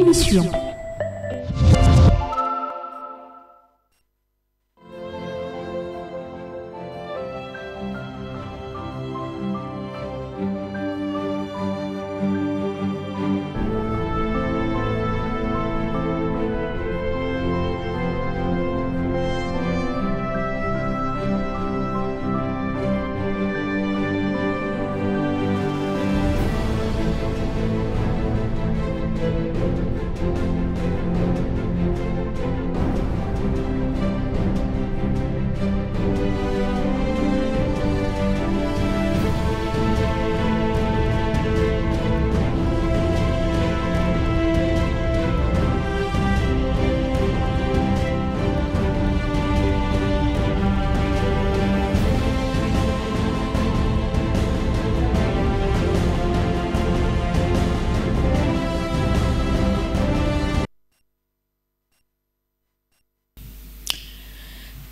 émission.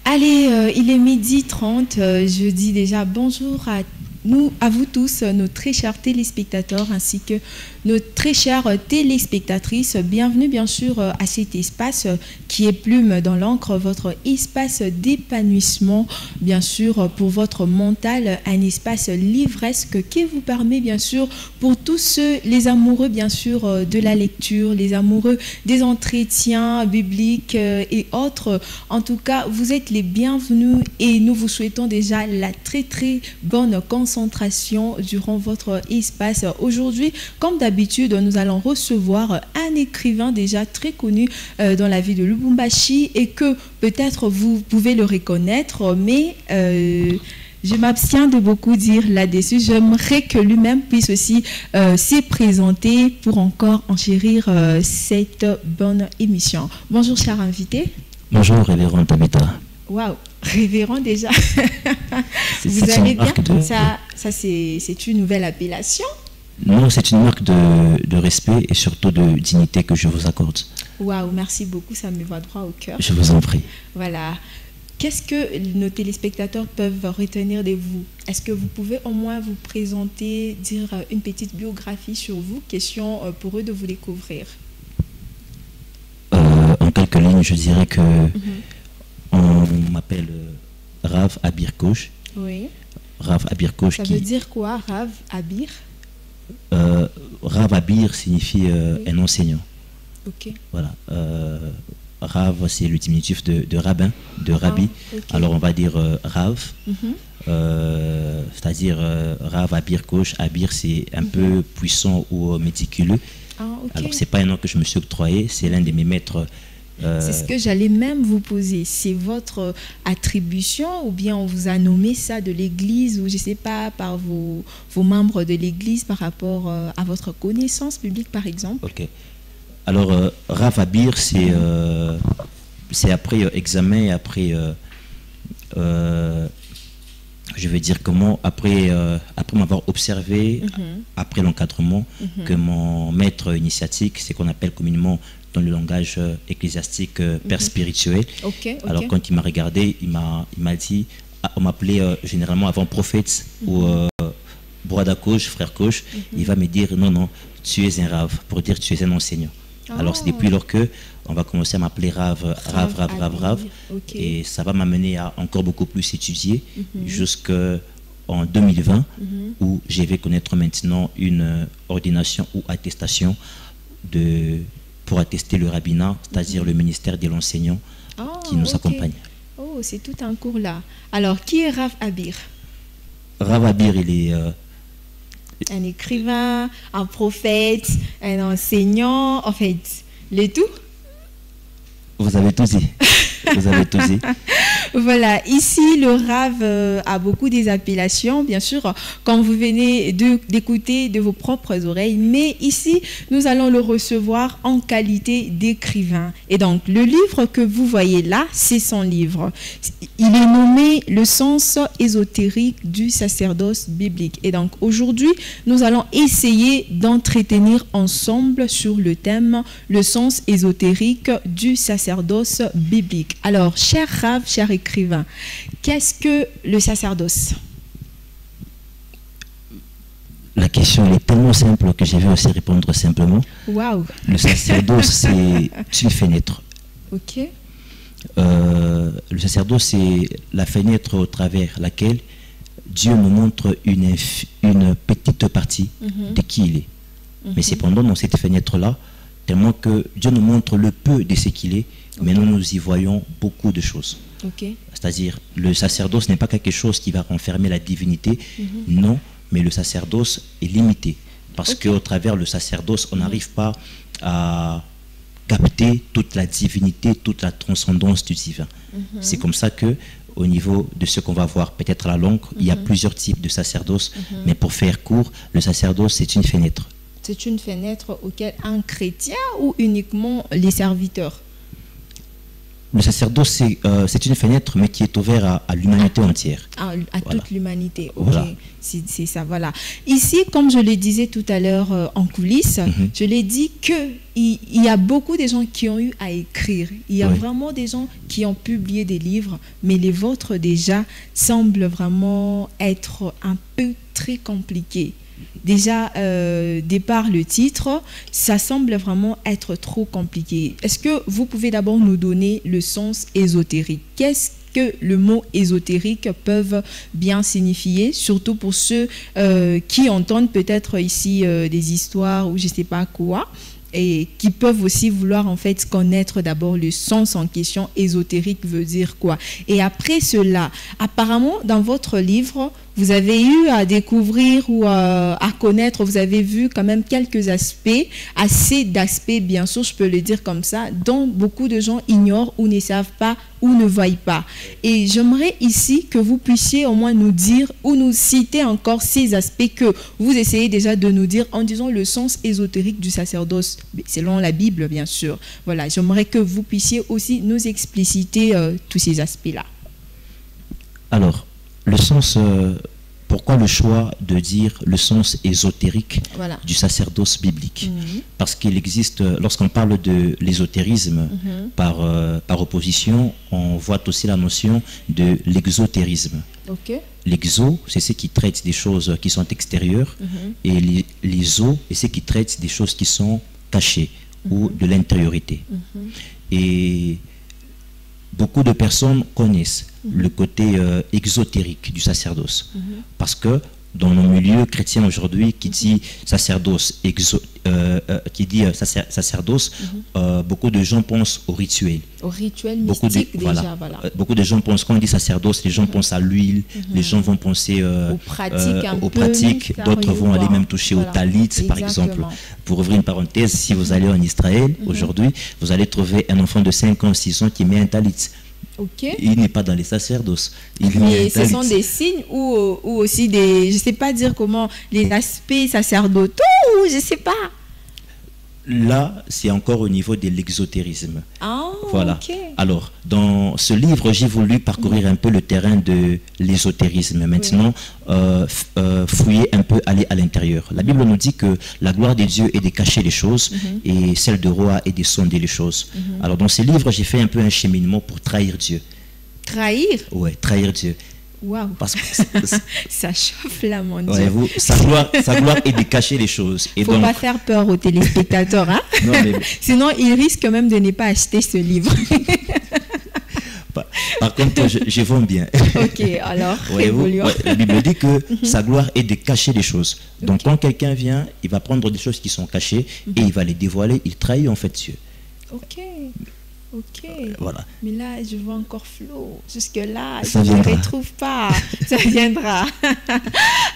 Allez, il est 12h30, je dis déjà bonjour à vous tous, nos très chers téléspectateurs ainsi que nos très chères téléspectatrices. Bienvenue bien sûr à cet espace qui est plume dans l'encre, votre espace d'épanouissement bien sûr pour votre mental, un espace livresque qui vous permet bien sûr pour tous ceux, les amoureux bien sûr de la lecture, les amoureux des entretiens bibliques et autres. En tout cas, vous êtes les bienvenus et nous vous souhaitons déjà la très très bonne concentration durant votre espace. Aujourd'hui, comme d'habitude, nous allons recevoir un écrivain déjà très connu dans la ville de Lubumbashi et que peut-être vous pouvez le reconnaître, mais je m'abstiens de beaucoup dire là-dessus. J'aimerais que lui-même puisse aussi s'y présenter pour encore enchérir cette bonne émission. Bonjour, cher invité. Bonjour, révérend Tabitha. Waouh, révérend déjà. Vous allez bien? Ça c'est une nouvelle appellation? Non, c'est une marque de respect et surtout de dignité que je vous accorde. Waouh, merci beaucoup, ça me va droit au cœur. Je vous en prie. Voilà. Qu'est-ce que nos téléspectateurs peuvent retenir de vous? Est-ce que vous pouvez au moins vous présenter, dire une petite biographie sur vous? Question pour eux de vous découvrir. En quelques lignes, je dirais que on m'appelle Rav Abir Koch. Oui. Rav Abir Koch. Ça veut dire quoi, Rav Abir? Rav Abir signifie un enseignant. Ok. Voilà. Rav, c'est le diminutif de rabbin, de rabbi. Ah, okay. Alors on va dire Rav, c'est-à-dire Rav Abir Koch. Abir, c'est un peu puissant ou méticuleux. Ah, okay. Alors c'est pas un nom que je me suis octroyé, c'est l'un de mes maîtres. C'est ce que j'allais même vous poser. C'est votre attribution ou bien on vous a nommé ça de l'église ou je ne sais pas, par vos membres de l'église par rapport à votre connaissance biblique par exemple? Ok. Alors, Rav Abir, c'est après examen, après, je vais dire comment, après m'avoir observé, après l'encadrement, que mon maître initiatique, c'est qu'on appelle communément dans le langage ecclésiastique père spirituel. Okay. Alors quand il m'a regardé, il m'a dit, on m'appelait généralement avant prophète ou Brada Koch, frère Koch, il va me dire non, tu es un Rav, pour dire tu es un enseignant. Alors c'est depuis lors que on va commencer à m'appeler Rav. Okay. Et ça va m'amener à encore beaucoup plus étudier jusqu'en 2020 où je vais connaître maintenant une ordination ou attestation pour attester le rabbinat, c'est-à-dire le ministère de l'enseignant qui nous accompagne. Oh, c'est tout un cours là. Alors, qui est Rav Abir? Rav Abir, il est un écrivain, un prophète, un enseignant, en fait, le tout. Vous avez tout dit. Vous avez tout dit. Voilà, ici le Rav a beaucoup des appellations, bien sûr, quand vous venez d'écouter de vos propres oreilles, mais ici nous allons le recevoir en qualité d'écrivain. Et donc le livre que vous voyez là, c'est son livre. Il est nommé Le sens ésotérique du sacerdoce biblique. Et donc aujourd'hui, nous allons essayer d'entretenir ensemble sur le thème Le sens ésotérique du sacerdoce biblique. Alors, cher Rav, cher écrivain, qu'est-ce que le sacerdoce? La question elle est tellement simple que je vais aussi répondre simplement. Waouh. Le sacerdoce, c'est une fenêtre. Ok. Le sacerdoce, c'est la fenêtre au travers laquelle Dieu nous montre une petite partie de qui il est. Mais cependant, dans cette fenêtre-là, tellement que Dieu nous montre le peu de ce qu'il est, mais nous y voyons beaucoup de choses. C'est-à-dire, le sacerdoce n'est pas quelque chose qui va renfermer la divinité, non, mais le sacerdoce est limité. Parce qu'au travers le sacerdoce, on n'arrive pas à capter toute la divinité, toute la transcendance du divin. C'est comme ça que, au niveau de ce qu'on va voir, peut-être à la longue, il y a plusieurs types de sacerdoce, mais pour faire court, le sacerdoce, c'est une fenêtre. C'est une fenêtre auquel un chrétien ou uniquement les serviteurs? Le sacerdoce, c'est une fenêtre, mais qui est ouverte à l'humanité entière. À voilà. toute l'humanité, ok. Voilà. C'est ça, voilà. Ici, comme je le disais tout à l'heure en coulisses, je l'ai dit qu'il y a beaucoup de gens qui ont eu à écrire. Il y a vraiment des gens qui ont publié des livres, mais les vôtres déjà semblent vraiment être un peu très compliqués. Déjà, départ le titre, ça semble vraiment être trop compliqué. Est-ce que vous pouvez d'abord nous donner le sens ésotérique? Qu'est-ce que le mot ésotérique peuvent bien signifier, surtout pour ceux qui entendent peut-être ici des histoires ou je ne sais pas quoi, et qui peuvent aussi vouloir en fait connaître d'abord le sens en question. Ésotérique veut dire quoi? Et après cela, apparemment dans votre livre, vous avez eu à découvrir ou à connaître, vous avez vu quand même quelques aspects, assez d'aspects bien sûr, je peux le dire comme ça, dont beaucoup de gens ignorent ou ne savent pas ou ne voient pas. Et j'aimerais ici que vous puissiez au moins nous dire ou nous citer encore ces aspects que vous essayez déjà de nous dire en disant le sens ésotérique du sacerdoce, selon la Bible bien sûr. Voilà, j'aimerais que vous puissiez aussi nous expliciter tous ces aspects-là. Alors, le sens, pourquoi le choix de dire le sens ésotérique du sacerdoce biblique? Parce qu'il existe, lorsqu'on parle de l'ésotérisme par opposition, on voit aussi la notion de l'exotérisme. L'exo, c'est ce qui traite des choses qui sont extérieures, et les os, c'est ce qui traite des choses qui sont cachées ou de l'intériorité. Et beaucoup de personnes connaissent le côté exotérique du sacerdoce. Parce que dans nos milieux chrétiens aujourd'hui, qui dit sacerdoce, beaucoup de gens pensent au rituel. Au rituel mystique déjà, voilà. Beaucoup de gens pensent, quand on dit sacerdoce, les gens pensent à l'huile, les gens vont penser aux pratiques, d'autres vont aller même toucher au talit, par exemple. Pour ouvrir une parenthèse, si vous allez en Israël aujourd'hui, vous allez trouver un enfant de 5 ans, 6 ans qui met un talit. Il n'est pas dans les sacerdoces. Mais ce sont des signes ou aussi des, je ne sais pas dire comment, les aspects sacerdotaux, ou je ne sais pas. Là, c'est encore au niveau de l'exotérisme. Voilà. Alors, dans ce livre, j'ai voulu parcourir un peu le terrain de l'ésotérisme. Maintenant, fouiller un peu, aller à l'intérieur. La Bible nous dit que la gloire de Dieu est de cacher les choses et celle de roi est de sonder les choses. Alors, dans ce livre, j'ai fait un peu un cheminement pour trahir Dieu. Trahir? Oui, trahir Dieu. Waouh, parce que ça chauffe là, mon Dieu. Sa gloire est de cacher les choses. Il ne faut pas faire peur aux téléspectateurs. Hein? Non, mais... Sinon, ils risquent même de ne pas acheter ce livre. Par contre, je vends bien. Ok, alors, la Bible dit que sa gloire est de cacher les choses. Donc, quand quelqu'un vient, il va prendre des choses qui sont cachées et il va les dévoiler. Il trahit en fait Dieu. Ok. Voilà. Mais là, je vois encore flou. Jusque-là, je ne retrouve pas. Ça viendra.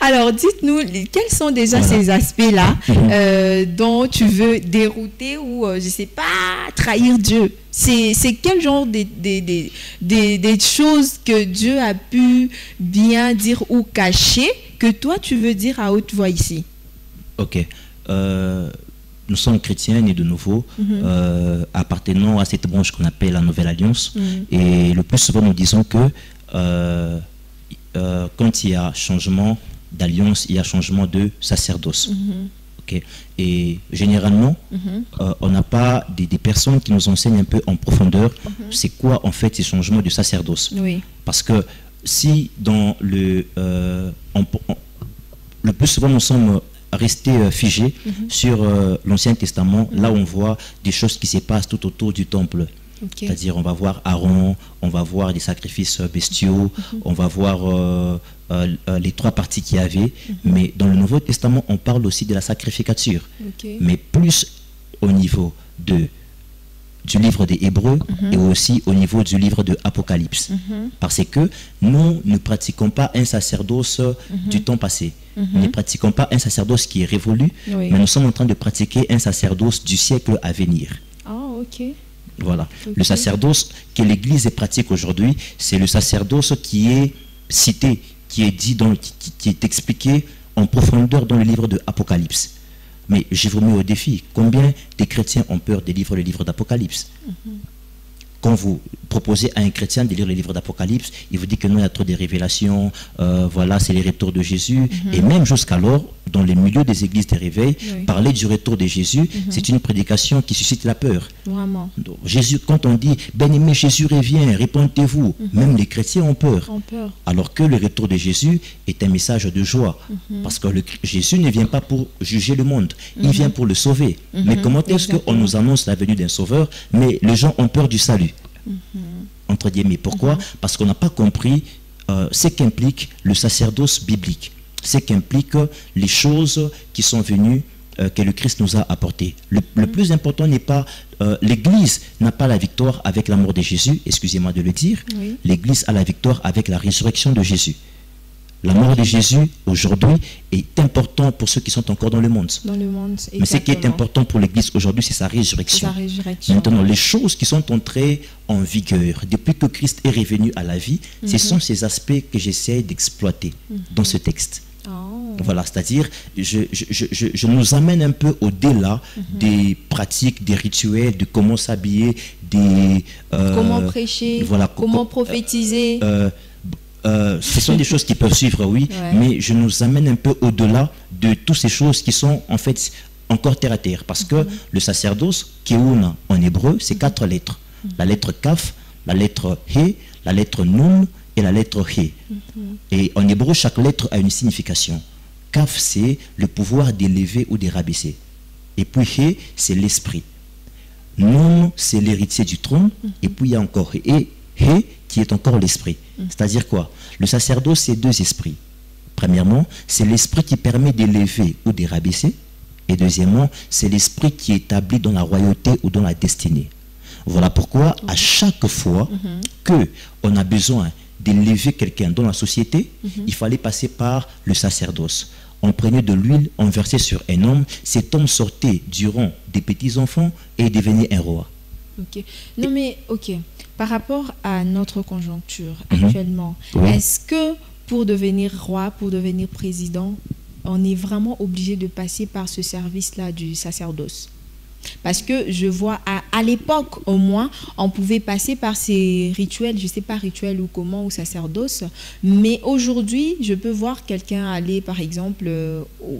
Alors, dites-nous, quels sont déjà ces aspects-là dont tu veux dérouter ou, je ne sais pas, trahir Dieu? C'est quel genre des choses que Dieu a pu bien dire ou cacher que toi, tu veux dire à haute voix ici? Ok. Nous sommes chrétiens nés de nouveau, appartenant à cette branche qu'on appelle la Nouvelle Alliance. Et le plus souvent, nous disons que quand il y a changement d'alliance, il y a changement de sacerdoce. Et généralement, on n'a pas des personnes qui nous enseignent un peu en profondeur c'est quoi en fait ces changements de sacerdoce. Parce que si dans le... le plus souvent, nous sommes restés figés sur l'Ancien Testament, là où on voit des choses qui se passent tout autour du temple. C'est-à-dire, on va voir Aaron, on va voir des sacrifices bestiaux, on va voir les 3 parties qu'il y avait. Mais dans le Nouveau Testament, on parle aussi de la sacrificature. Mais plus au niveau du livre des Hébreux et aussi au niveau du livre de Apocalypse. Parce que nous ne pratiquons pas un sacerdoce du temps passé. Nous ne pratiquons pas un sacerdoce qui est révolu, mais nous sommes en train de pratiquer un sacerdoce du siècle à venir. Voilà. Le sacerdoce que l'Église pratique aujourd'hui, c'est le sacerdoce qui est cité, qui est dit, qui est expliqué en profondeur dans le livre de Apocalypse. Mais je vous mets au défi, combien de chrétiens ont peur de lire le livre d'Apocalypse? Quand vous proposez à un chrétien de lire le livre d'Apocalypse, il vous dit que non, il y a trop de révélations, voilà, c'est les retours de Jésus. Et même jusqu'alors, dans les milieux des églises des réveils, parler du retour de Jésus, c'est une prédication qui suscite la peur. Vraiment. Donc, Jésus, quand on dit, bien-aimé, Jésus revient, répentez-vous, même les chrétiens ont peur. Alors que le retour de Jésus est un message de joie. Parce que Jésus ne vient pas pour juger le monde, il vient pour le sauver. Mais comment est-ce qu'on nous annonce la venue d'un sauveur, mais les gens ont peur du salut? Entre guillemets. Pourquoi? Parce qu'on n'a pas compris ce qu'implique le sacerdoce biblique, ce qu'implique les choses qui sont venues, que le Christ nous a apportées. Le plus important n'est pas... l'Église n'a pas la victoire avec la mort de Jésus, excusez-moi de le dire. L'Église a la victoire avec la résurrection de Jésus. La mort de Jésus, aujourd'hui, est important pour ceux qui sont encore dans le monde. Mais ce qui est important pour l'Église aujourd'hui, c'est sa résurrection. Maintenant, les choses qui sont entrées en vigueur, depuis que Christ est revenu à la vie, ce sont ces aspects que j'essaie d'exploiter dans ce texte. Voilà, c'est-à-dire, je nous amène un peu au-delà des pratiques, des rituels, de comment s'habiller, comment prêcher, voilà, comment prophétiser. Ce sont des choses qui peuvent suivre, oui, mais je nous amène un peu au-delà de toutes ces choses qui sont en fait encore terre à terre. Parce que le sacerdoce, Keuna en hébreu, c'est 4 lettres. La lettre Kaf, la lettre He, la lettre Nun et la lettre He. Et en hébreu, chaque lettre a une signification. Kaf, c'est le pouvoir d'élever ou de rabaisser. Et puis He, c'est l'esprit. Nun, c'est l'héritier du trône. Et puis il y a encore He, qui est encore l'esprit. C'est-à-dire quoi? Le sacerdoce, c'est 2 esprits. Premièrement, c'est l'esprit qui permet d'élever ou de rabaisser. Et deuxièmement, c'est l'esprit qui établit dans la royauté ou dans la destinée. Voilà pourquoi, à chaque fois qu'on a besoin d'élever quelqu'un dans la société, il fallait passer par le sacerdoce. On prenait de l'huile, on versait sur un homme, cet homme sortait du rang des petits-enfants et devenait un roi. Non mais, par rapport à notre conjoncture actuellement, est-ce que pour devenir roi, pour devenir président, on est vraiment obligé de passer par ce service-là du sacerdoce? Parce que je vois, à l'époque au moins, on pouvait passer par ces rituels, je ne sais pas rituels ou comment, ou sacerdoce, mais aujourd'hui, je peux voir quelqu'un aller, par exemple,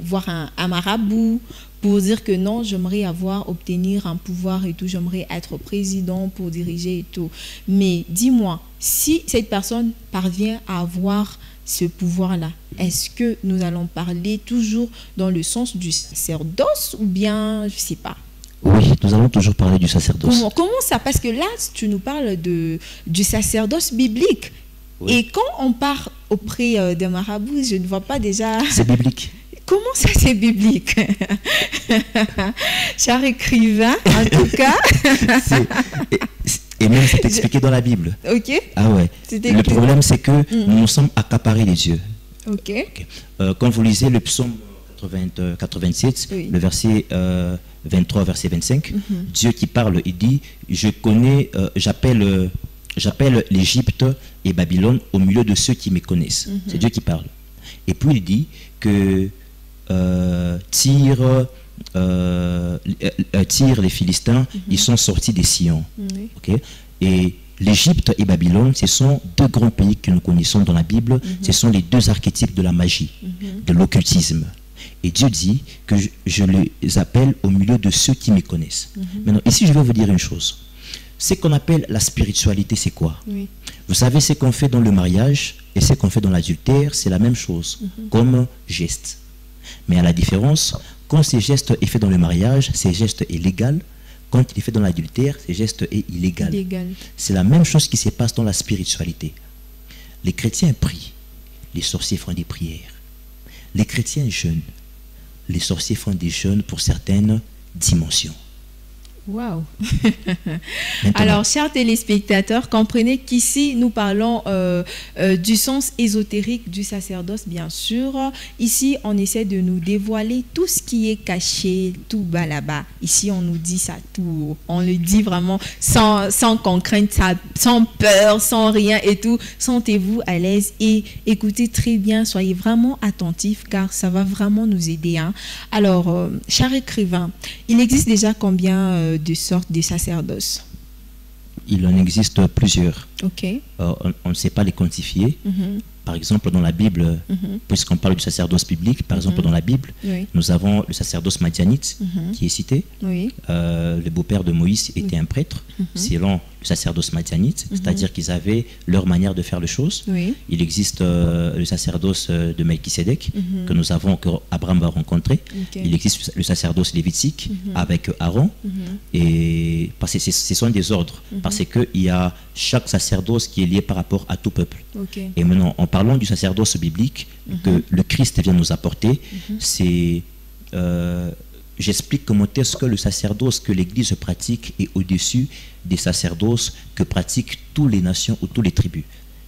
voir un marabout, pour dire que non, j'aimerais obtenir un pouvoir et tout, j'aimerais être président pour diriger et tout. Mais dis-moi, si cette personne parvient à avoir ce pouvoir-là, est-ce que nous allons parler toujours dans le sens du sacerdoce ou bien, je ne sais pas? Oui, nous allons toujours parler du sacerdoce. Comment ça? Parce que là, tu nous parles du sacerdoce biblique. Et quand on part auprès d'un marabout, je ne vois pas déjà... C'est biblique. Comment ça, c'est biblique? Cher écrivain, en tout cas. Et même, c'est expliqué dans la Bible. Ah ouais. Le problème, c'est que nous nous sommes accaparés des dieux. Quand vous lisez le psaume 87, le verset 23, verset 25, Dieu qui parle, il dit, je connais, j'appelle l'Égypte et Babylone au milieu de ceux qui me connaissent. C'est Dieu qui parle. Et puis il dit que Tyr, les Philistins, ils sont sortis des Sion. Et l'Égypte et Babylone, ce sont 2 grands pays que nous connaissons dans la Bible. Ce sont les 2 archétypes de la magie, de l'occultisme. Et Dieu dit que je les appelle au milieu de ceux qui me connaissent. Maintenant, ici, je vais vous dire une chose. Ce qu'on appelle la spiritualité, c'est quoi? Vous savez, ce qu'on fait dans le mariage et ce qu'on fait dans l'adultère, c'est la même chose, comme geste. Mais à la différence, quand ce geste est fait dans le mariage, ce geste est légal. Quand il est fait dans l'adultère, ce geste est illégal. C'est la même chose qui se passe dans la spiritualité. Les chrétiens prient, les sorciers font des prières. Les chrétiens jeûnent, les sorciers font des jeûnes pour certaines dimensions. Waouh! Alors, chers téléspectateurs, comprenez qu'ici, nous parlons du sens ésotérique du sacerdoce, bien sûr. Ici, on essaie de nous dévoiler tout ce qui est caché, tout bas là-bas. Ici, on nous dit ça tout. On le dit vraiment sans qu'on craigne ça, sans peur, sans rien et tout. Sentez-vous à l'aise et écoutez très bien. Soyez vraiment attentifs car ça va vraiment nous aider. Hein. Alors, cher écrivain, il existe déjà combien de sortes de sacerdoce? Il en existe plusieurs. Ok. On ne sait pas les quantifier. Par exemple, dans la Bible, puisqu'on parle du sacerdoce biblique, par exemple, dans la Bible, nous avons le sacerdoce madianite qui est cité. Le beau-père de Moïse était un prêtre, selon le sacerdoce madianite, c'est-à-dire qu'ils avaient leur manière de faire les choses. Il existe le sacerdoce de Melchisédek, que nous avons, que Abraham va rencontrer. Il existe le sacerdoce lévitique avec Aaron. Et parce que ce sont des ordres, parce qu'il y a chaque sacerdoce qui est lié par rapport à tout peuple. Et maintenant, en parlant du sacerdoce biblique que le Christ vient nous apporter, c'est... j'explique comment est-ce que le sacerdoce que l'Église pratique est au-dessus des sacerdoces que pratiquent toutes les nations ou toutes les tribus.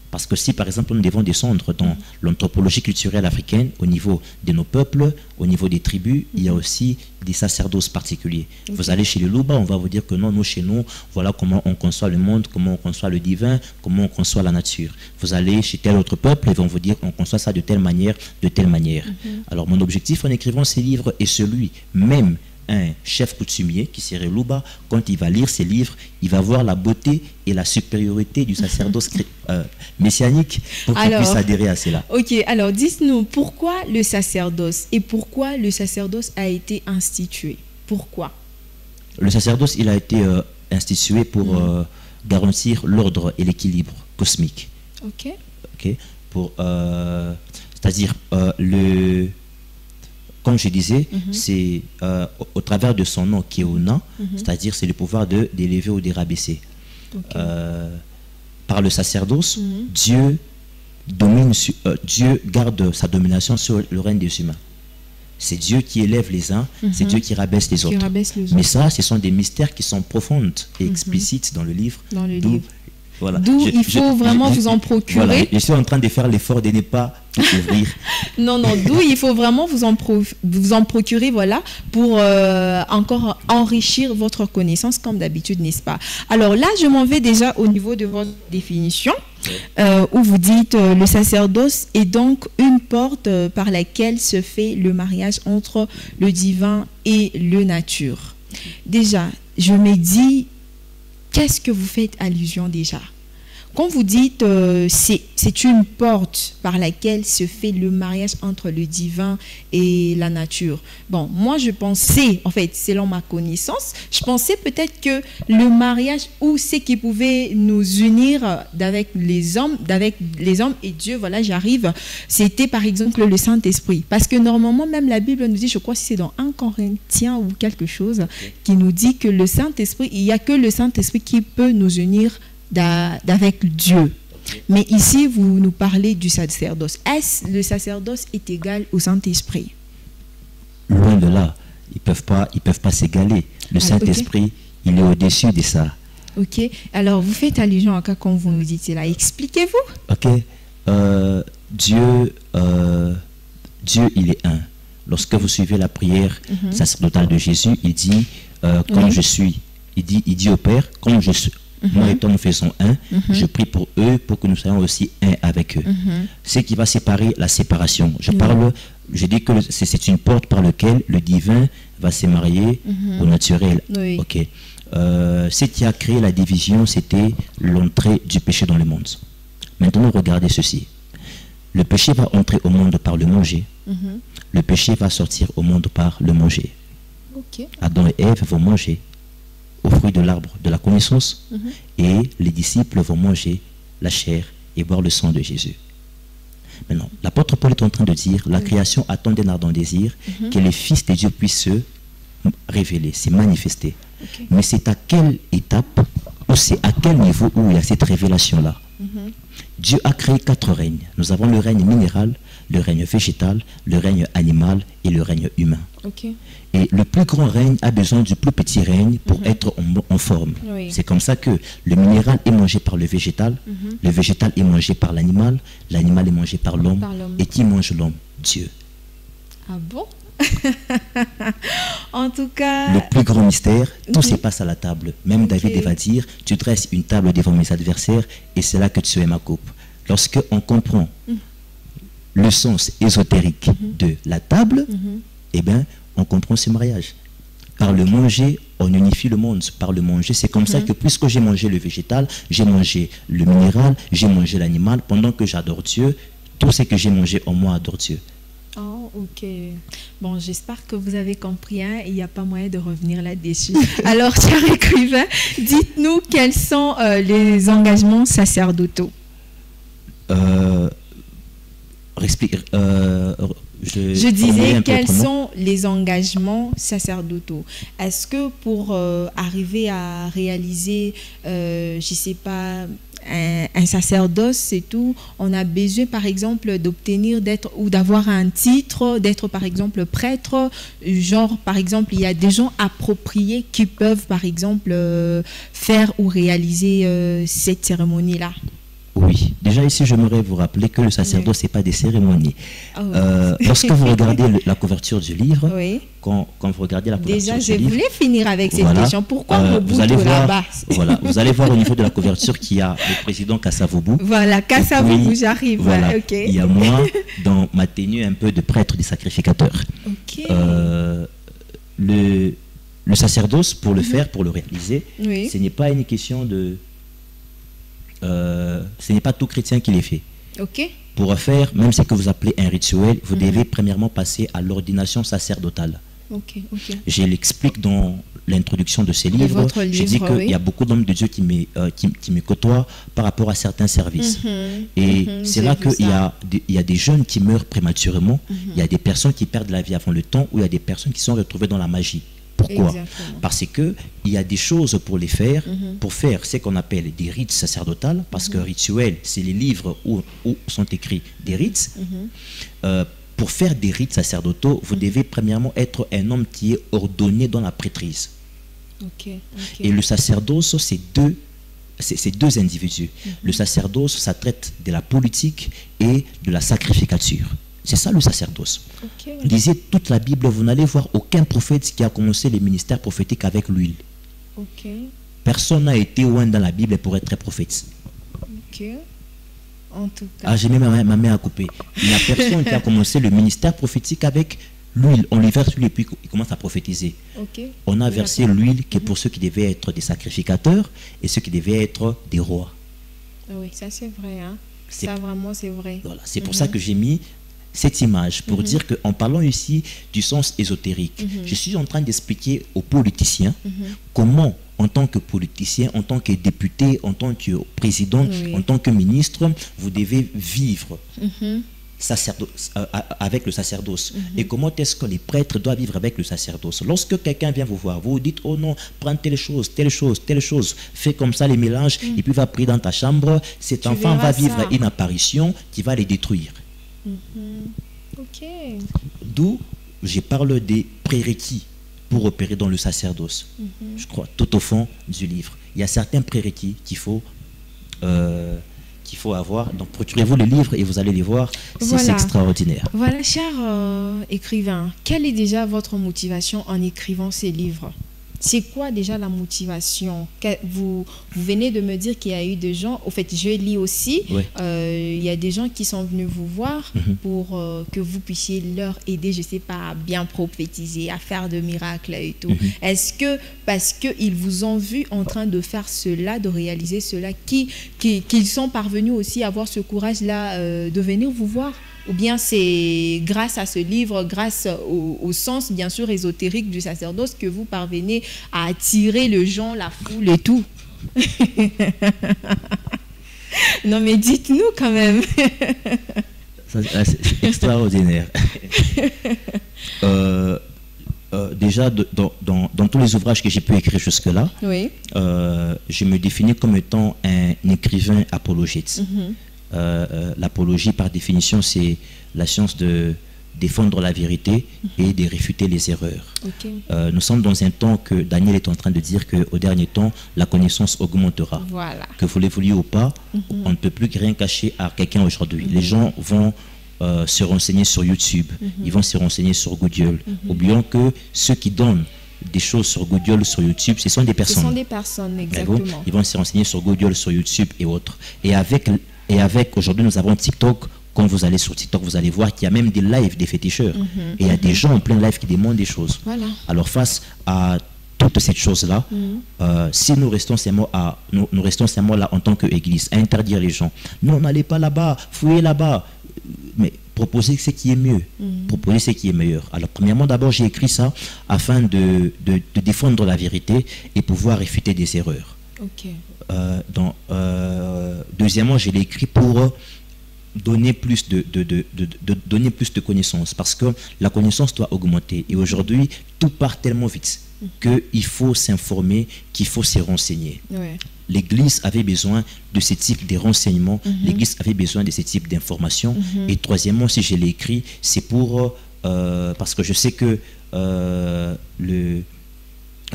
Parce que si, par exemple, nous devons descendre dans l'anthropologie culturelle africaine, au niveau de nos peuples, au niveau des tribus, il y a aussi des sacerdoces particuliers. Vous allez chez les Luba, on va vous dire que non, nous, chez nous, voilà comment on conçoit le monde, comment on conçoit le divin, comment on conçoit la nature. Vous allez chez tel autre peuple, ils vont vous dire qu'on conçoit ça de telle manière, de telle manière. Alors, mon objectif en écrivant ces livres est celui, même un chef coutumier qui serait Luba, quand il va lire ces livres, il va voir la beauté et la supériorité du sacerdoce messianique pour qu'il puisse adhérer à cela. Ok, alors dites-nous, pourquoi le sacerdoce et pourquoi le sacerdoce a été institué? Pourquoi? Le sacerdoce, il a été institué pour garantir l'ordre et l'équilibre cosmique. Ok. Pour, c'est-à-dire comme je disais, c'est au travers de son nom qui est au nom, c'est-à-dire c'est le pouvoir d'élever ou de rabaisser. Par le sacerdoce, Dieu garde sa domination sur le règne des humains. C'est Dieu qui élève les uns, c'est Dieu qui rabaisse les autres. Mais ça, ce sont des mystères qui sont profonds et explicites dans le livre. Voilà. D'où il faut vraiment vous en procurer. Voilà, je suis en train de faire l'effort de ne pas tout ouvrir. Non, d'où il faut vraiment vous en procurer, voilà, pour encore enrichir votre connaissance, comme d'habitude, n'est-ce pas? Alors là, je m'en vais déjà au niveau de votre définition, où vous dites le sacerdoce est donc une porte par laquelle se fait le mariage entre le divin et le nature. Déjà, je me dis... Qu'est-ce que vous faites allusion déjà? Quand vous dites c'est une porte par laquelle se fait le mariage entre le divin et la nature. Bon, moi je pensais, en fait, selon ma connaissance, je pensais peut-être que le mariage ou ce qui pouvait nous unir avec les hommes et Dieu, voilà, j'arrive, c'était par exemple le Saint-Esprit. Parce que normalement, même la Bible nous dit, je crois que c'est dans 1 Corinthiens ou quelque chose, qui nous dit que le Saint-Esprit, il n'y a que le Saint-Esprit qui peut nous unir d'avec Dieu. Mais ici, vous nous parlez du sacerdoce. Est-ce le sacerdoce est égal au Saint-Esprit? Loin de là. Ils peuvent pas s'égaler. Le Saint-Esprit, il est au-dessus de ça. Ok. Alors, vous faites allusion à quoi quand vous nous dites cela? Expliquez-vous. Ok. Dieu, il est un. Lorsque vous suivez la prière sacerdotale de Jésus, il dit, comme je suis, il dit au Père, comme je suis, moi et toi nous faisons un, je prie pour eux, pour que nous soyons aussi un avec eux. Ce qui va séparer la séparation. Je dis que c'est une porte par laquelle le divin va se marier au naturel. Ok. Ce qui a créé la division, c'était l'entrée du péché dans le monde. Maintenant, regardez ceci. Le péché va entrer au monde par le manger. Le péché va sortir au monde par le manger. Adam et Ève vont manger au fruit de l'arbre de la connaissance et les disciples vont manger la chair et boire le sang de Jésus. Maintenant, l'apôtre Paul est en train de dire, la création attend d'un ardent désir que le Fils de Dieu puisse se révéler, se manifester. Mais c'est à quelle étape, ou c'est à quel niveau où il y a cette révélation-là? Dieu a créé 4 règnes. Nous avons le règne minéral, le règne végétal, le règne animal et le règne humain. Et le plus grand règne a besoin du plus petit règne pour être en forme. C'est comme ça que le minéral est mangé par le végétal est mangé par l'animal est mangé par l'homme. Et qui mange l'homme? Dieu. Ah bon? En tout cas... Le plus grand mystère, tout se passe à la table. Même David va dire, tu dresses une table devant mes adversaires et c'est là que tu es ma coupe. Lorsque on comprend le sens ésotérique de la table, eh bien, on comprend ce mariage. Par le manger, on unifie le monde. Par le manger, c'est comme ça que puisque j'ai mangé le végétal, j'ai mangé le minéral, j'ai mangé l'animal, pendant que j'adore Dieu, tout ce que j'ai mangé en moi adore Dieu. Oh, ok. Bon, j'espère que vous avez compris, hein, il n'y a pas moyen de revenir là-dessus. Alors, cher écrivain, dites-nous quels sont les engagements sacerdotaux. Je disais, quels sont les engagements sacerdotaux? Est-ce que pour arriver à réaliser, je ne sais pas, un sacerdoce, c'est tout, on a besoin par exemple d'obtenir d'être ou d'avoir un titre, d'être par exemple prêtre, genre par exemple il y a des gens appropriés qui peuvent par exemple faire ou réaliser cette cérémonie-là? Oui, déjà ici j'aimerais vous rappeler que le sacerdoce c'est pas des cérémonies. Lorsque vous regardez la couverture du livre, quand vous regardez la couverture du livre... Déjà je voulais finir avec cette question, pourquoi vous allez voir là-bas? Voilà, vous allez voir au niveau de la couverture qu'il y a le président Kassavoubou. Voilà, Kassavoubou, j'arrive. Voilà, il y a moi dans ma tenue un peu de prêtre du sacrificateur. Le sacerdoce, pour le faire, pour le réaliser, ce n'est pas une question de... ce n'est pas tout chrétien qui les fait. Pour faire, même ce que vous appelez un rituel, vous devez premièrement passer à l'ordination sacerdotale. Je l'explique dans l'introduction de ces livres. Je dis qu'il y a beaucoup d'hommes de Dieu qui me côtoient par rapport à certains services. Et c'est là qu'il y a des jeunes qui meurent prématurément, il y a des personnes qui perdent la vie avant le temps, ou il y a des personnes qui sont retrouvées dans la magie. Pourquoi? Parce qu'il y a des choses pour les faire, pour faire ce qu'on appelle des rites sacerdotales, parce que rituel, c'est les livres où sont écrits des rites. Pour faire des rites sacerdotaux, vous devez premièrement être un homme qui est ordonné dans la prêtrise. Et le sacerdoce, c'est deux individus. Le sacerdoce, ça traite de la politique et de la sacrificature. C'est ça le sacerdoce. Lisez toute la Bible, vous n'allez voir aucun prophète qui a commencé les ministères prophétiques avec l'huile. Personne n'a été loin dans la Bible pour être prophète. En tout cas. Ah, j'ai mis ma main à couper. Il n'y a personne qui a commencé le ministère prophétique avec l'huile. On lui verse l'huile et puis il commence à prophétiser. On a versé l'huile qui est pour ceux qui devaient être des sacrificateurs et ceux qui devaient être des rois. Oui, ça c'est vrai. Hein? Ça vraiment c'est vrai. Voilà, c'est pour ça que j'ai mis cette image, pour dire qu'en parlant ici du sens ésotérique, je suis en train d'expliquer aux politiciens comment, en tant que politicien, en tant que député, en tant que président, en tant que ministre, vous devez vivre avec le sacerdoce. Et comment est-ce que les prêtres doivent vivre avec le sacerdoce? Lorsque quelqu'un vient vous voir, vous dites, oh non, prends telle chose, telle chose, telle chose, fais comme ça les mélanges, et puis va prier dans ta chambre, cet enfant va vivre une apparition qui va les détruire. D'où je parle des prérequis pour opérer dans le sacerdoce. Je crois, tout au fond du livre. Il y a certains prérequis qu'il faut avoir. Donc procurez-vous le livre et vous allez les voir. C'est extraordinaire. Voilà, cher écrivain, quelle est déjà votre motivation en écrivant ces livres? C'est quoi déjà la motivation? Vous venez de me dire qu'il y a eu des gens, au fait je lis aussi, il y a des gens qui sont venus vous voir pour que vous puissiez leur aider, je ne sais pas, à bien prophétiser, à faire de miracles et tout. Est-ce que parce qu'ils vous ont vu en train de faire cela, de réaliser cela, qu'ils sont parvenus aussi à avoir ce courage-là de venir vous voir? Ou bien c'est grâce à ce livre, grâce au sens bien sûr ésotérique du sacerdoce que vous parvenez à attirer le gens, la foule et tout? Non mais dites-nous quand même. C'est extraordinaire. Déjà, dans tous les ouvrages que j'ai pu écrire jusque-là, oui. Je me définis comme étant un écrivain apologète. L'apologie, par définition, c'est la science de défendre la vérité et de réfuter les erreurs. Okay. Nous sommes dans un temps que Daniel est en train de dire qu'au dernier temps, la connaissance augmentera. Voilà. Que vous le vouliez ou pas, on ne peut plus rien cacher à quelqu'un aujourd'hui. Les gens vont se renseigner sur YouTube, ils vont se renseigner sur Google. Oublions que ceux qui donnent des choses sur Google, sur YouTube, ce sont des personnes. Ce sont des personnes, exactement. Ils vont se renseigner sur Google, sur YouTube et autres. Et avec aujourd'hui, nous avons TikTok. Quand vous allez sur TikTok, vous allez voir qu'il y a même des lives des féticheurs. Et il y a des gens en plein live qui demandent des choses. Voilà. Alors face à toutes ces choses-là, si nous restons seulement là en tant qu'Église, à interdire les gens, non, n'allez pas là-bas, fouillez là-bas, mais proposez ce qui est mieux, proposez ce qui est meilleur. Alors premièrement, d'abord, j'ai écrit ça afin de défendre la vérité et pouvoir réfuter des erreurs. Okay. Deuxièmement, je l'ai écrit pour donner plus donner plus de connaissances, parce que la connaissance doit augmenter. Et aujourd'hui, tout part tellement vite qu'il faut s'informer, qu'il faut se renseigner. Ouais. L'Église avait besoin de ce type de renseignements, l'Église avait besoin de ce type d'informations. Et troisièmement, si je l'ai écrit, c'est pour parce que je sais que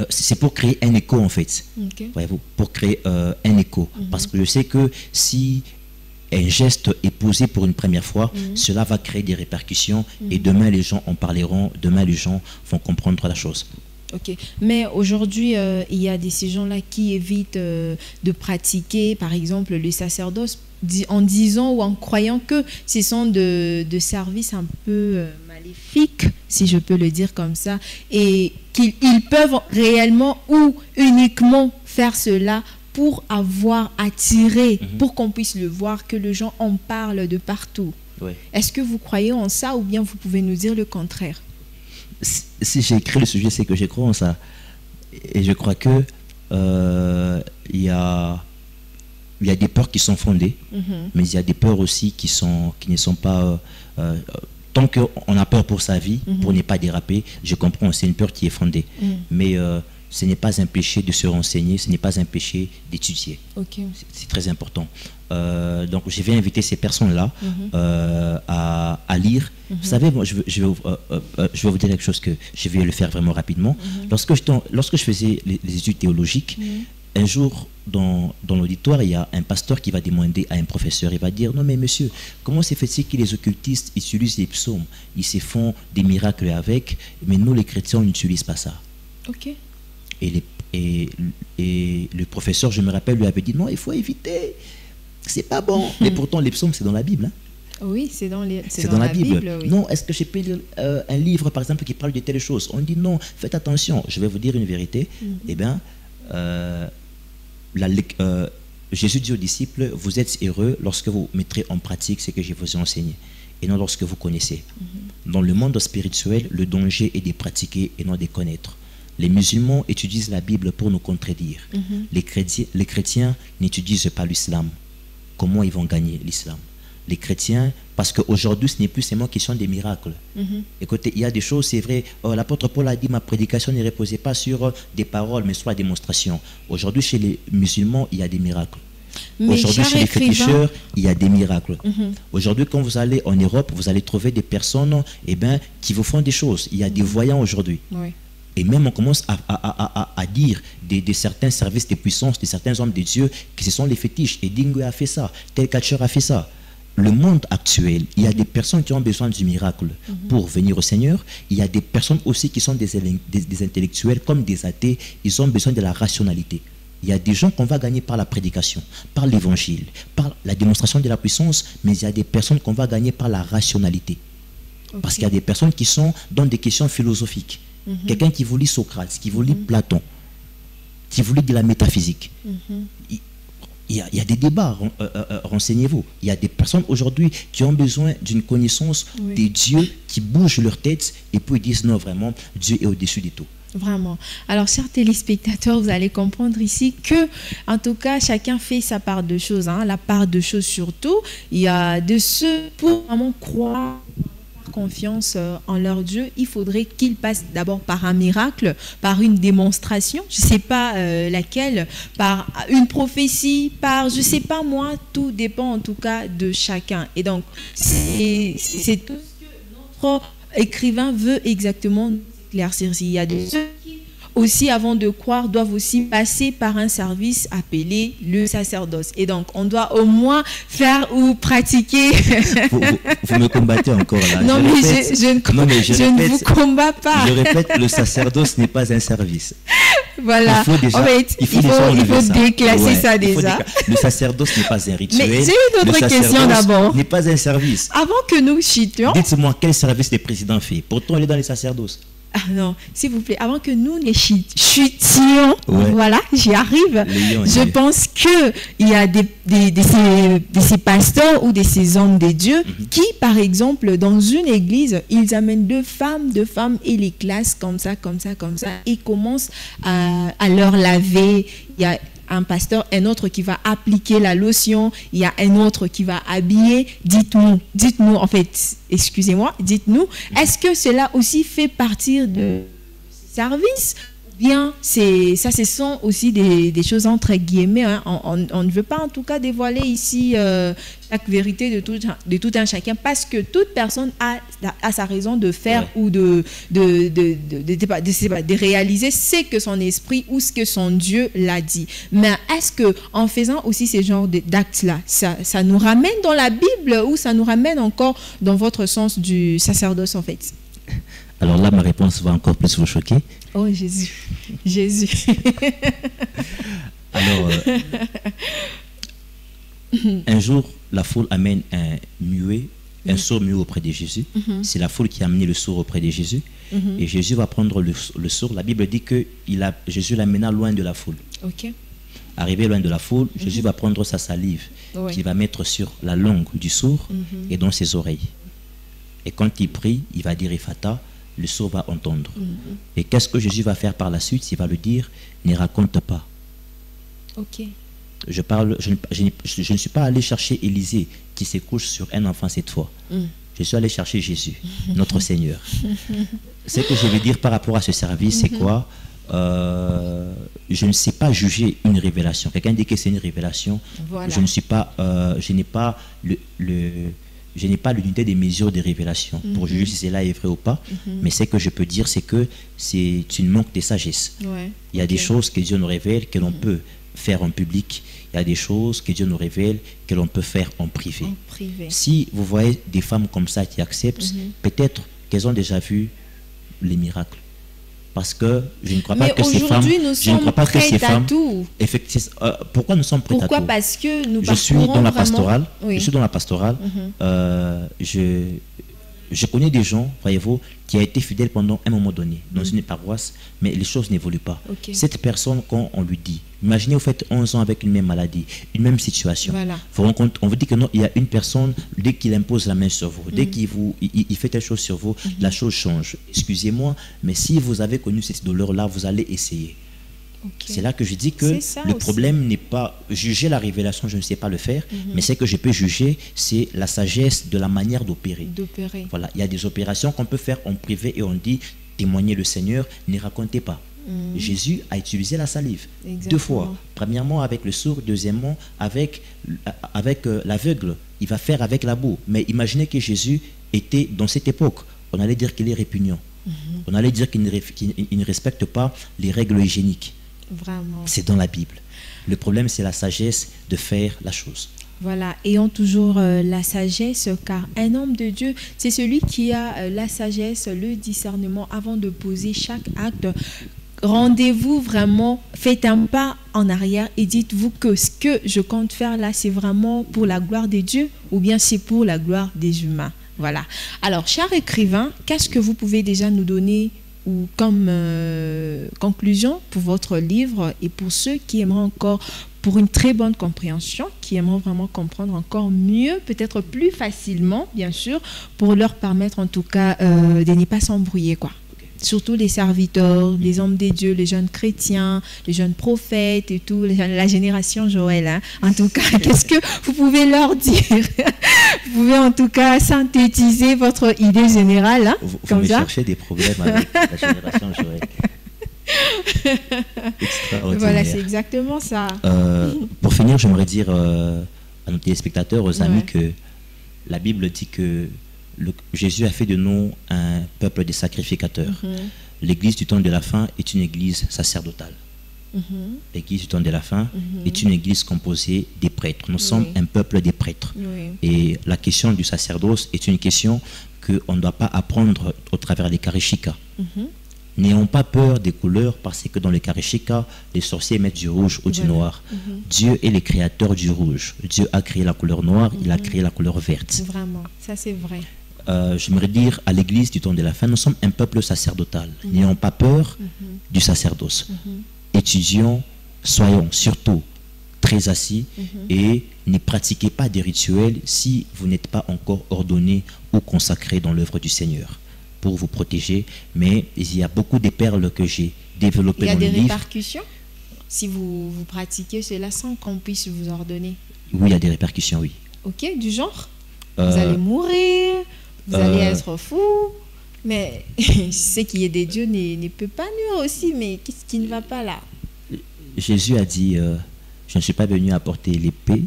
c'est pour créer un écho en fait. Okay. Voyez-vous, pour créer un écho. Parce que je sais que si un geste est posé pour une première fois, cela va créer des répercussions et demain les gens en parleront, demain les gens vont comprendre la chose. Ok, mais aujourd'hui, il y a ces gens-là qui évitent de pratiquer, par exemple, le sacerdoce en disant ou en croyant que ce sont de services un peu maléfiques, si je peux le dire comme ça, et qu'ils peuvent réellement ou uniquement faire cela pour avoir attiré, pour qu'on puisse le voir, que les gens en parlent de partout. Ouais. Est-ce que vous croyez en ça ou bien vous pouvez nous dire le contraire? Si j'ai écrit le sujet, c'est que je crois en ça. Et je crois que il y a des peurs qui sont fondées, mais il y a des peurs aussi qui ne sont pas... tant qu'on a peur pour sa vie, pour ne pas déraper, je comprends, c'est une peur qui est fondée. Mais ce n'est pas un péché de se renseigner, ce n'est pas un péché d'étudier. Okay. C'est très important. Donc je vais inviter ces personnes-là à lire. Vous savez, moi, je vais vous dire quelque chose que je vais le faire vraiment rapidement. Lorsque je faisais les études théologiques, un jour, dans l'auditoire, il y a un pasteur qui va demander à un professeur, il va dire, non mais monsieur, comment se fait-il que les occultistes utilisent les psaumes? Ils se font des miracles avec, mais nous les chrétiens, on n'utilise pas ça. Ok. Et le professeur, je me rappelle, lui avait dit, non, il faut éviter, c'est pas bon. Mais pourtant, les psaumes, c'est dans la Bible. Hein. Oui, c'est dans la Bible. Oui. Non, est-ce que je peux lire un livre, par exemple, qui parle de telle chose? On dit non, faites attention. Je vais vous dire une vérité. Eh bien, Jésus dit aux disciples, vous êtes heureux lorsque vous mettrez en pratique ce que je vous ai enseigné, et non lorsque vous connaissez. Dans le monde spirituel, le danger est de pratiquer et non de connaître. Les musulmans étudient la Bible pour nous contredire. Les chrétiens n'étudient pas l'islam. Comment ils vont gagner l'islam? Les chrétiens, parce qu'aujourd'hui, ce n'est plus seulement question des miracles. Écoutez, il y a des choses, c'est vrai, l'apôtre Paul a dit, ma prédication ne reposait pas sur des paroles, mais sur la démonstration. Aujourd'hui, chez les musulmans, il y a des miracles. Aujourd'hui, chez les féticheurs, il y a des miracles. Aujourd'hui, quand vous allez en Europe, vous allez trouver des personnes qui vous font des choses. Il y a des voyants aujourd'hui. Oui. Et même on commence à dire de certains services de puissance, de certains hommes de Dieu, que ce sont les fétiches. Et Dingo a fait ça, tel catcheur a fait ça. Le monde actuel, il y a des personnes qui ont besoin du miracle pour venir au Seigneur. Il y a des personnes aussi qui sont des intellectuels comme des athées. Ils ont besoin de la rationalité. Il y a des gens qu'on va gagner par la prédication, par l'évangile, par la démonstration de la puissance, mais il y a des personnes qu'on va gagner par la rationalité. Okay. Parce qu'il y a des personnes qui sont dans des questions philosophiques. Quelqu'un qui vous lit Socrate, qui vous lit Platon, qui vous lit de la métaphysique. Il y a des débats, renseignez-vous. Il y a des personnes aujourd'hui qui ont besoin d'une connaissance des dieux qui bougent leur tête et puis ils disent non, vraiment, Dieu est au-dessus de tout. Vraiment. Alors, chers téléspectateurs, vous allez comprendre ici que, en tout cas, chacun fait sa part de choses. Hein. La part de choses surtout, il y a de ceux pour vraiment croire, confiance en leur Dieu, il faudrait qu'ils passent d'abord par un miracle, par une démonstration, je ne sais pas laquelle, par une prophétie, par, je ne sais pas moi, tout dépend en tout cas de chacun. Et donc, c'est tout ce que notre écrivain veut exactement éclaircir. Il y a des ceux qui aussi, avant de croire, doivent aussi passer par un service appelé le sacerdoce. Et donc, on doit au moins faire ou pratiquer... Vous me combattez encore là. Non, mais je ne vous combats pas. Je répète, le sacerdoce n'est pas un service. Voilà. Il faut déclasser ça déjà. Le sacerdoce n'est pas un rituel. Mais j'ai une autre question d'abord. N'est pas un service. Avant que nous chutions... Dites-moi quel service le président fait. Pourtant, il est dans les sacerdoces. Ah non, s'il vous plaît, avant que nous les chutions, voilà, j'y arrive. Je pense qu'il y a de ces pasteurs ou de ces hommes de Dieu qui, par exemple, dans une église, ils amènent deux femmes et les classent comme ça, et commencent à leur laver. Il y a un pasteur, un autre qui va appliquer la lotion, il y a un autre qui va habiller. Dites-nous, en fait, excusez-moi, dites-nous, est-ce que cela aussi fait partie de service? Bien, ça, ce sont aussi des choses entre guillemets. Hein. On ne veut pas en tout cas dévoiler ici chaque vérité de tout un chacun, parce que toute personne a sa raison de faire ou de réaliser ce que son esprit ou ce que son Dieu l'a dit. Mais est-ce que en faisant aussi ces genres d'actes-là, ça nous ramène dans la Bible ou ça nous ramène encore dans votre sens du sacerdoce en fait? Alors là, ma réponse va encore plus vous choquer. Oh Jésus, Jésus. Alors, un jour, la foule amène un muet, un sourd muet auprès de Jésus. C'est la foule qui a amené le sourd auprès de Jésus. Et Jésus va prendre le sourd. La Bible dit que Jésus l'amena loin de la foule. Arrivé loin de la foule, Jésus va prendre sa salive qu'il va mettre sur la langue du sourd et dans ses oreilles. Et quand il prie, il va dire Ephata, le sourd va entendre. Et qu'est-ce que Jésus va faire par la suite? Il va lui dire, ne raconte pas. Je ne suis pas allé chercher Élisée qui se couche sur un enfant cette fois. Je suis allé chercher Jésus, notre Seigneur. Ce que je veux dire par rapport à ce service, c'est quoi? Je ne sais pas juger une révélation. Quelqu'un dit que c'est une révélation. Voilà. Je n'ai pas l'unité des mesures des révélations pour juger si cela est vrai ou pas. Mais ce que je peux dire, c'est que c'est une manque de sagesse. Il y a des choses que Dieu nous révèle que l'on peut faire en public. Il y a des choses que Dieu nous révèle que l'on peut faire en privé. Si vous voyez des femmes comme ça qui acceptent, peut-être qu'elles ont déjà vu les miracles. Parce que je ne crois pas que ces femmes... Je ne crois pas que ces femmes... Effectivement, pourquoi nous sommes prêts à tout? Pourquoi? Parce que nous Je suis dans la pastorale. Je suis dans la pastorale. Je connais des gens, voyez-vous, qui ont été fidèles pendant un moment donné dans une paroisse, mais les choses n'évoluent pas. Cette personne, quand on lui dit, imaginez, vous faites 11 ans avec une même maladie, une même situation. On vous dit que non, il y a une personne, dès qu'il impose la main sur vous, dès qu'il fait telle chose sur vous, la chose change. Excusez-moi, mais si vous avez connu cette douleur-là, vous allez essayer. C'est là que je dis que le problème n'est pas juger la révélation, je ne sais pas le faire, mais ce que je peux juger, c'est la sagesse de la manière d'opérer. Voilà, il y a des opérations qu'on peut faire en privé et on dit témoignez le Seigneur, ne racontez pas. Jésus a utilisé la salive 2 fois. Premièrement avec le sourd, deuxièmement avec l'aveugle. Il va faire avec la boue. Mais imaginez que Jésus était dans cette époque. On allait dire qu'il est répugnant. On allait dire qu'il ne respecte pas les règles hygiéniques. C'est dans la Bible. Le problème, c'est la sagesse de faire la chose. Voilà, ayons toujours la sagesse, car un homme de Dieu, c'est celui qui a la sagesse, le discernement avant de poser chaque acte. Rendez-vous vraiment, faites un pas en arrière et dites-vous que ce que je compte faire là, c'est vraiment pour la gloire de Dieu ou bien c'est pour la gloire des humains. Voilà. Alors, cher écrivain, qu'est-ce que vous pouvez déjà nous donner ou comme conclusion pour votre livre et pour ceux qui aimeraient encore, pour une très bonne compréhension, qui aimeraient vraiment comprendre encore mieux, peut-être plus facilement, bien sûr, pour leur permettre en tout cas de ne pas s'embrouiller, quoi. surtout les serviteurs, les hommes des dieux, les jeunes chrétiens, les jeunes prophètes et tout, la génération Joël. Hein. En tout cas, qu'est-ce que vous pouvez leur dire? Vous pouvez en tout cas synthétiser votre idée générale. Hein, vous comme me ça. cherchez des problèmes avec la génération Joël. Extraordinaire. Voilà, c'est exactement ça. Pour finir, j'aimerais dire à nos téléspectateurs, aux amis, que la Bible dit que Jésus a fait de nous un peuple de sacrificateurs. L'église du temps de la fin est une église sacerdotale. L'église du temps de la fin est une église composée des prêtres. Nous sommes un peuple des prêtres. Et la question du sacerdoce est une question qu'on ne doit pas apprendre au travers des karishika. N'ayons pas peur des couleurs, parce que dans les karishika, les sorciers mettent du rouge ou du noir. Dieu est le créateur du rouge. Dieu a créé la couleur noire, il a créé la couleur verte. Vraiment, ça c'est vrai. J'aimerais dire à l'église du temps de la fin, nous sommes un peuple sacerdotal. N'ayons pas peur du sacerdoce. Étudions, soyons surtout très assis et ne pratiquez pas des rituels si vous n'êtes pas encore ordonné ou consacré dans l'œuvre du Seigneur, pour vous protéger. Mais il y a beaucoup de perles que j'ai développées dans le livre. Il y a des répercussions si vous pratiquez cela sans qu'on puisse vous ordonner? Oui, il y a des répercussions, oui. Ok, du genre vous allez mourir, vous allez être fou, mais ce qui est des dieux ne peut pas nuire aussi, mais qu'est-ce qui ne va pas là? Jésus a dit, je ne suis pas venu apporter l'épée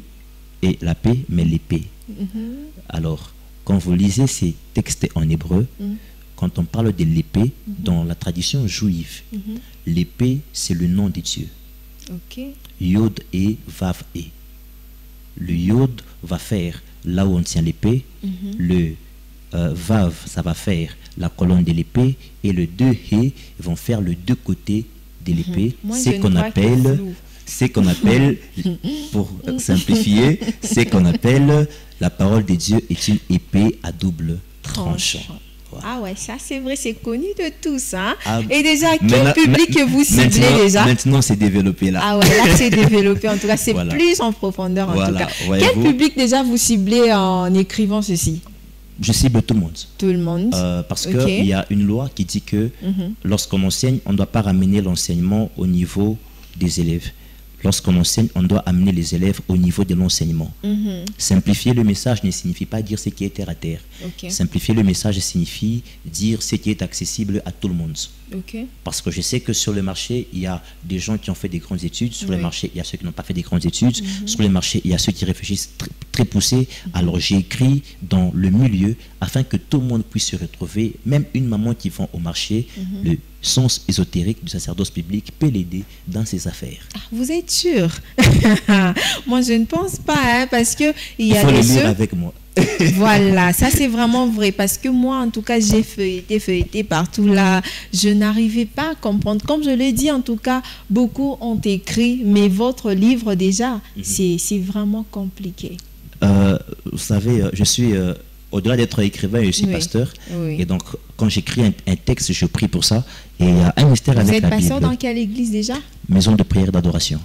et la paix, mais l'épée. Alors, quand vous lisez ces textes en hébreu, quand on parle de l'épée, dans la tradition juive, l'épée, c'est le nom de Dieu. Yod et Vav et. Le Yod va faire là où on tient l'épée, le Vav, ça va faire la colonne de l'épée, et le 2 He vont faire le 2 côtés de l'épée. C'est qu'on appelle, pour simplifier, c'est qu'on appelle la parole de Dieu est une épée à double tranchant. Ah ouais, ça c'est vrai, c'est connu de tous. Hein? Ah, et déjà, quel public que vous ciblez déjà? Maintenant, c'est développé là. Ah ouais, là c'est développé. En tout cas, c'est plus en profondeur. En tout cas. Quel public déjà vous ciblez en écrivant ceci? Je cible tout le monde. Tout le monde. Parce qu'il y a une loi qui dit que lorsqu'on enseigne, on ne doit pas ramener l'enseignement au niveau des élèves. Lorsqu'on enseigne, on doit amener les élèves au niveau de l'enseignement. Simplifier le message ne signifie pas dire ce qui est terre à terre. Simplifier le message signifie dire ce qui est accessible à tout le monde. Parce que je sais que sur le marché, il y a des gens qui ont fait des grandes études. Sur le marché, il y a ceux qui n'ont pas fait des grandes études. Sur le marché, il y a ceux qui réfléchissent très poussés. Alors j'ai écrit dans le milieu afin que tout le monde puisse se retrouver. Même une maman qui vend au marché, le sens ésotérique du sacerdoce biblique peut l'aider dans ses affaires. Ah, vous êtes sûr? Moi, je ne pense pas, hein, parce que il faut le lire avec moi. Voilà, ça c'est vraiment vrai, parce que moi, en tout cas, j'ai feuilleté partout là. Je n'arrivais pas à comprendre. Comme je l'ai dit, en tout cas, beaucoup ont écrit, mais votre livre déjà, c'est vraiment compliqué. Vous savez, je suis... au-delà d'être écrivain, je suis pasteur. Et donc, quand j'écris un texte, je prie pour ça. Et il y a un mystère avec la Bible. Vous êtes pasteur dans quelle église déjà? Maison de prière d'adoration.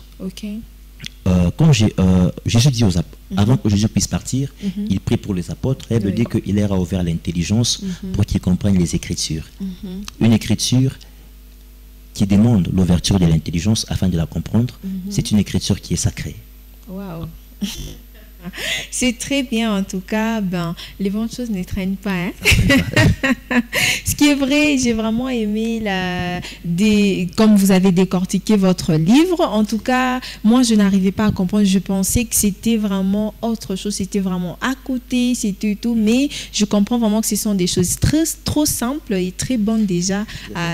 Quand Jésus dit aux apôtres, avant que Jésus puisse partir, il prie pour les apôtres. Et il dit qu'il leur a ouvert l'intelligence pour qu'ils comprennent les Écritures. Une écriture qui demande l'ouverture de l'intelligence afin de la comprendre, c'est une écriture qui est sacrée. Waouh! C'est très bien, en tout cas, les bonnes choses ne traînent pas. Hein? Ce qui est vrai, j'ai vraiment aimé, comme vous avez décortiqué votre livre. En tout cas, moi, je n'arrivais pas à comprendre. Je pensais que c'était vraiment autre chose, c'était vraiment à côté, c'était tout. Mais je comprends vraiment que ce sont des choses trop simples et très bonnes déjà.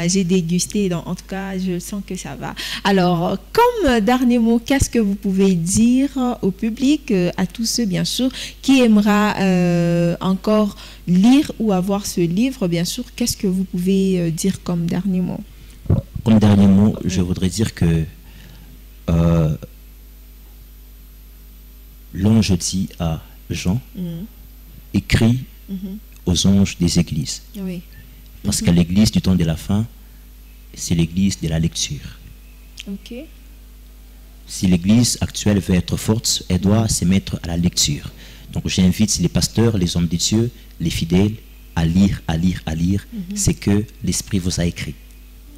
J'ai dégusté, donc en tout cas, je sens que ça va. Alors, comme dernier mot, qu'est-ce que vous pouvez dire au public, à tous ceux, bien sûr, qui aimera encore lire ou avoir ce livre, bien sûr, qu'est-ce que vous pouvez dire comme dernier mot? Comme dernier mot, je voudrais dire que l'ange dit à Jean, écrit aux anges des églises. Parce que l'église du temps de la fin, c'est l'église de la lecture. Si l'église actuelle veut être forte, elle doit se mettre à la lecture. Donc j'invite les pasteurs, les hommes de Dieu, les fidèles à lire, c'est que l'Esprit vous a écrit.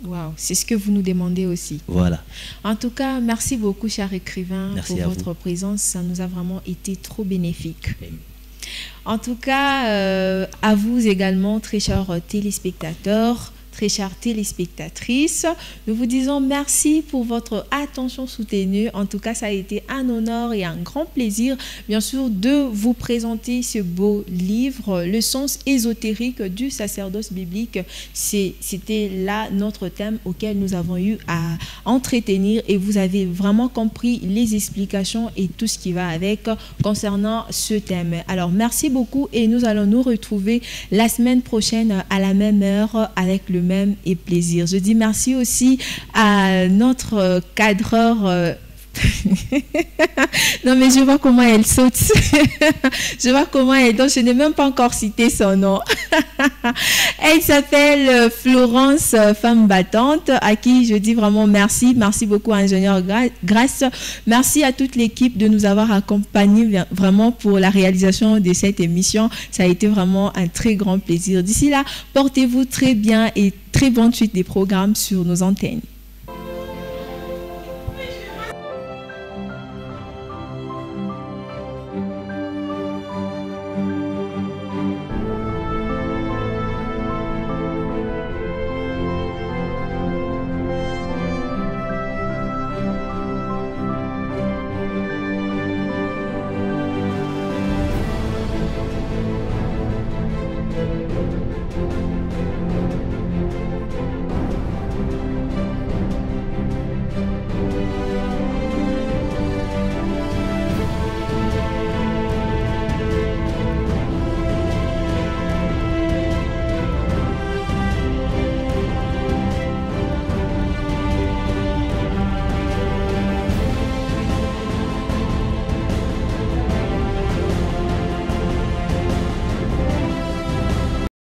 Wow, c'est ce que vous nous demandez aussi. Voilà. En tout cas, merci beaucoup, cher écrivain, merci pour votre présence. Ça nous a vraiment été trop bénéfique. En tout cas, à vous également, très chers téléspectateurs, très chères téléspectatrices, nous vous disons merci pour votre attention soutenue. En tout cas, ça a été un honneur et un grand plaisir, bien sûr, de vous présenter ce beau livre, Le sens ésotérique du sacerdoce biblique. C'était là notre thème auquel nous avons eu à entretenir et vous avez vraiment compris les explications et tout ce qui va avec concernant ce thème. Alors, merci beaucoup et nous allons nous retrouver la semaine prochaine à la même heure avec le même et plaisir. Je dis merci aussi à notre cadreur. Non mais je vois comment elle saute. Je vois comment elle... Donc je n'ai même pas encore cité son nom. Elle s'appelle Florence Femme Battante, à qui je dis vraiment merci. Merci beaucoup ingénieur Grace. Merci à toute l'équipe de nous avoir accompagnés vraiment pour la réalisation de cette émission. Ça a été vraiment un très grand plaisir. D'ici là, portez-vous très bien et très bonne suite des programmes sur nos antennes.